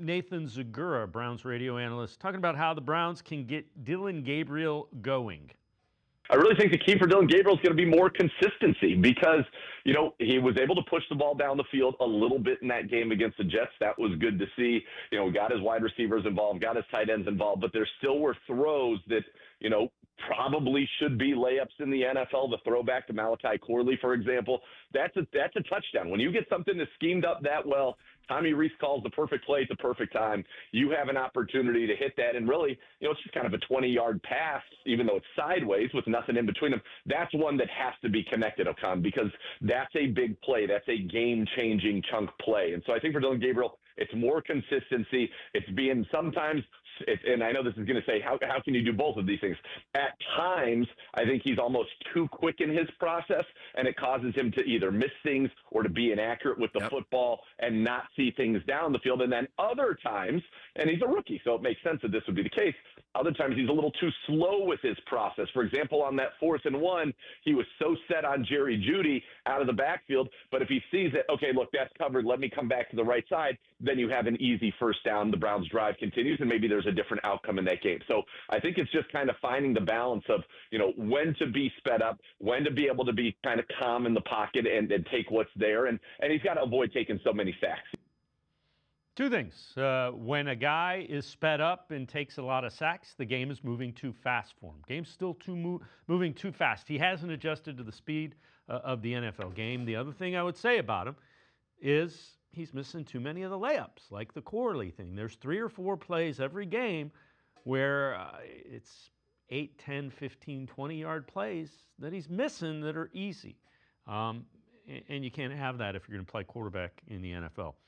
Nathan Zegura, Browns radio analyst, talking about how the Browns can get Dillon Gabriel going. I really think the key for Dillon Gabriel is going to be more consistency because, he was able to push the ball down the field a little bit in that game against the Jets. That was good to see. Got his wide receivers involved, got his tight ends involved, but there still were throws that, probably should be layups in the NFL. The throwback to Malachi Corley, for example, that's a touchdown. When you get something that's schemed up that well, Tommy Reese calls the perfect play at the perfect time. You have an opportunity to hit that, and really, it's just kind of a 20-yard pass, even though it's sideways with nothing in between them. That's one that has to be connected, O'Con, because that's a big play. That's a game-changing chunk play. And so I think for Dillon Gabriel, it's more consistency. It's being sometimes and I know this is going to say, how can you do both of these things? At times, I think he's almost too quick in his process, and it causes him to either miss things or to be inaccurate with the football and not see things down the field. And then other times, and he's a rookie, so it makes sense that this would be the case, other times he's a little too slow with his process. For example, on that 4th and 1, he was so set on Jerry Jeudy out of the backfield, but if he sees it, okay, look, that's covered, let me come back to the right side, then you have an easy first down. The Browns drive continues, and maybe there's a different outcome in that game. So I think it's just kind of finding the balance of, when to be sped up, when to be able to be kind of calm in the pocket and take what's there. And he's got to avoid taking so many sacks. Two things. When a guy is sped up and takes a lot of sacks, the game is moving too fast for him. Game's still moving too fast. He hasn't adjusted to the speed of the NFL game. The other thing I would say about him is he's missing too many of the layups, like the Corley thing. There's 3 or 4 plays every game where it's 8, 10, 15, 20-yard plays that he's missing that are easy. And you can't have that if you're going to play quarterback in the NFL.